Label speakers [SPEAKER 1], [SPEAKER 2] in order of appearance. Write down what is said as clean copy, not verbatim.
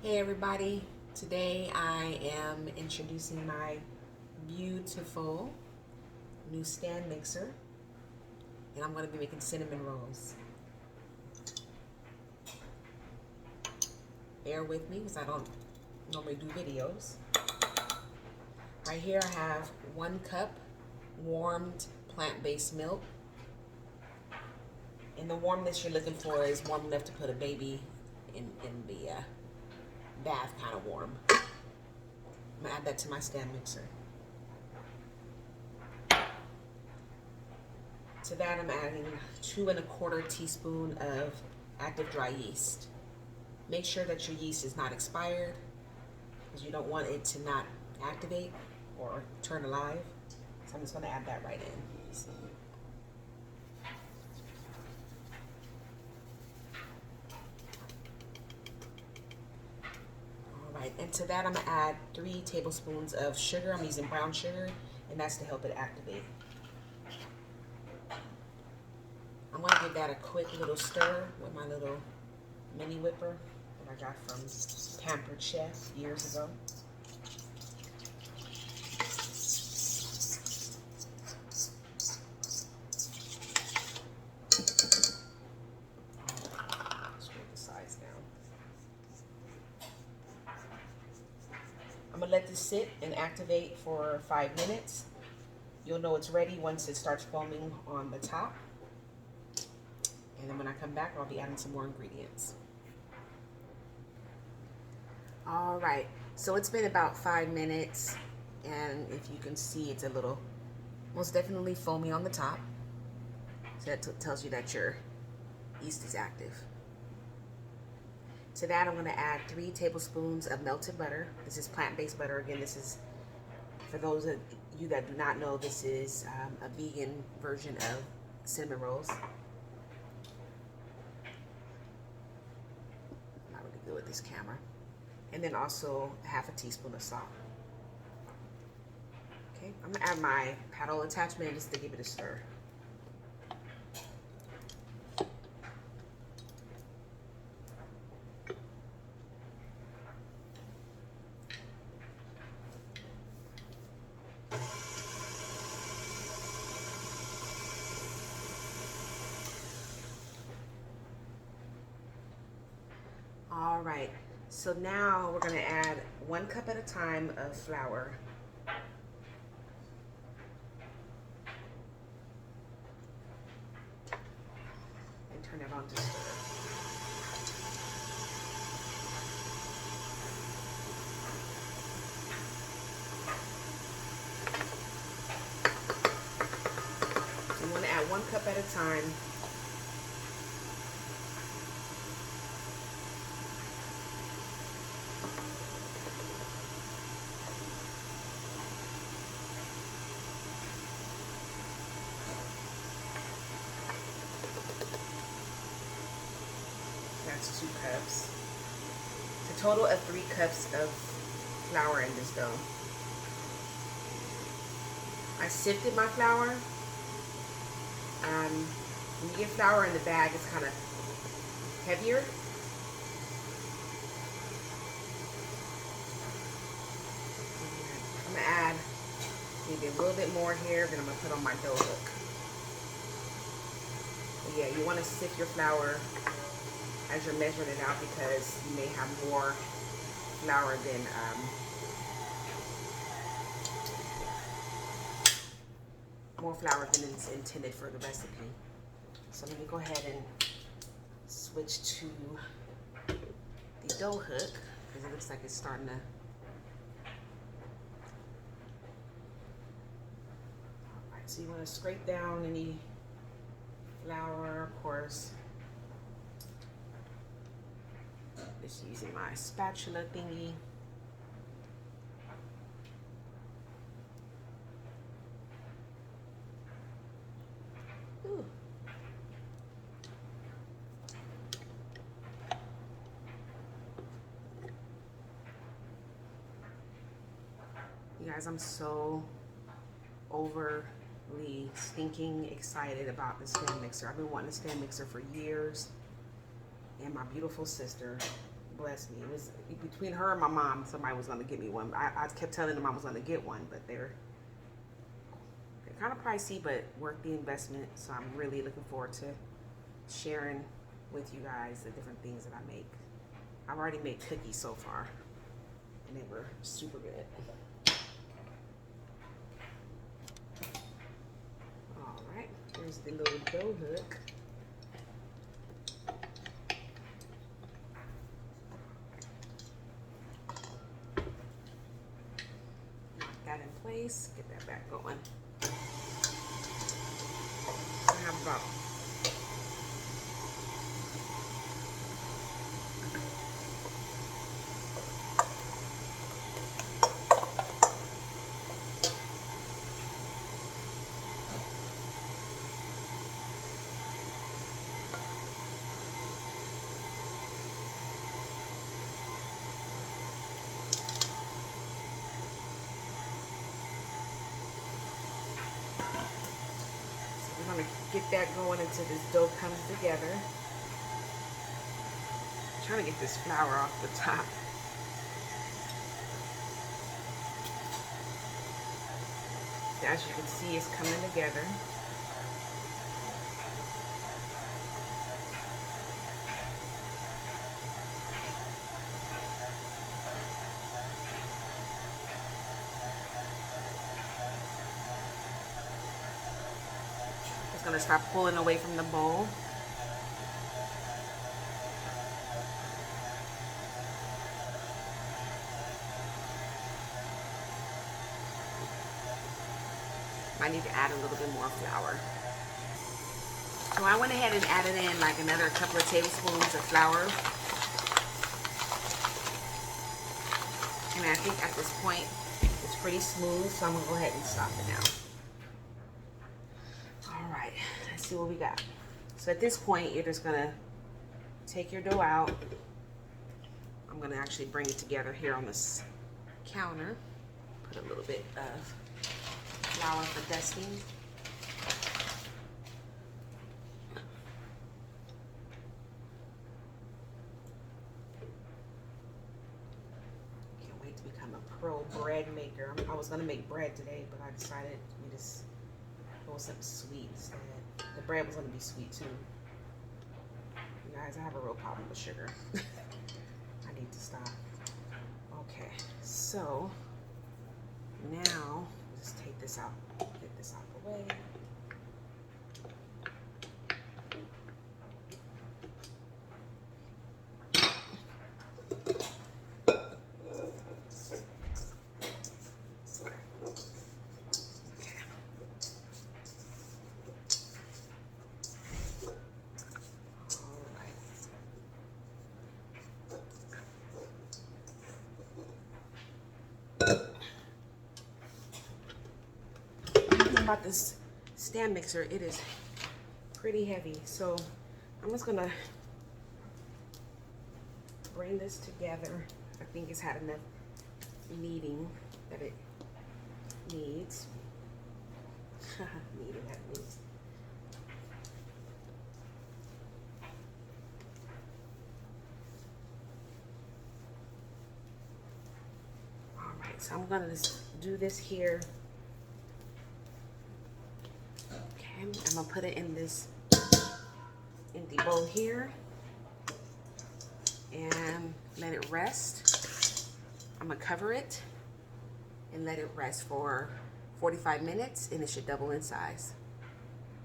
[SPEAKER 1] Hey everybody, today I am introducing my beautiful new stand mixer, and I'm going to be making cinnamon rolls. Bear with me because I don't normally do videos. Right here I have 1 cup warmed plant-based milk, and the warmness you're looking for is warm enough to put a baby in the bath kind of warm. I'm going to add that to my stand mixer. To that, I'm adding 2¼ teaspoon of active dry yeast. Make sure that your yeast is not expired because you don't want it to not activate or turn alive. So I'm just going to add that right in. See. All right, and to that I'm going to add 3 tablespoons of sugar. I'm using brown sugar, and that's to help it activate. I'm going to give that a quick little stir with my little mini whipper that I got from Pampered Chef years ago. Scrape the sides down. I'm going to let this sit and activate for 5 minutes. You'll know it's ready once it starts foaming on the top. And then when I come back, I'll be adding some more ingredients. All right, so it's been about 5 minutes, and if you can see, it's a little, most definitely foamy on the top. So that tells you that your yeast is active. To that, I'm going to add 3 tablespoons of melted butter. This is plant-based butter. Again, this is, for those of you that do not know, this is a vegan version of cinnamon rolls. Not really good with this camera. And then also 1/2 teaspoon of salt. Okay, I'm going to add my paddle attachment just to give it a stir. All right, so now we're going to add 1 cup at a time of flour. And turn it on to stir. So you want to add 1 cup at a time. That's 2 cups. It's a total of 3 cups of flour in this dough. I sifted my flour. When you get flour in the bag, it's kind of heavier. I'm going to add maybe a little bit more here, then I'm going to put on my dough hook. But yeah, you want to sift your flour as you're measuring it out because you may have more flour than is intended for the recipe. So let me go ahead and switch to the dough hook because it looks like it's starting to. Alright, so you want to scrape down any flour, of course. Just using my spatula thingy. Ooh. You guys, I'm so overly stinking excited about the stand mixer. I've been wanting a stand mixer for years, and my beautiful sister bless me. It was between her and my mom, somebody was going to get me one. I kept telling them I was going to get one, but they're kind of pricey, but worth the investment. So I'm really looking forward to sharing with you guys the different things that I make. I've already made cookies so far, and they were super good. All right, here's the little dough hook. Knock that in place, get that back going. I have about I'm gonna get that going until this dough comes together. I'm trying to get this flour off the top. As you can see, it's coming together. It's gonna start pulling away from the bowl. I need to add a little bit more flour. So I went ahead and added in like another couple of tablespoons of flour. And I think at this point it's pretty smooth, so I'm gonna go ahead and stop it now. All right, let's see what we got. So at this point, you're just gonna take your dough out. I'm gonna actually bring it together here on this counter. Put a little bit of flour for dusting. Can't wait to become a pro bread maker. I was gonna make bread today, but I decided we just go with something sweet instead. The bread was gonna be sweet too. You guys, I have a real problem with sugar. I need to stop. Okay, so now just take this out, get this out the way. About this stand mixer, it is pretty heavy, so I'm just gonna bring this together. I think it's had enough kneading that it needs. Kneading that needs. All right, so I'm gonna just do this here. I'm gonna put it in this empty bowl here and let it rest. I'm gonna cover it and let it rest for 45 minutes, and it should double in size.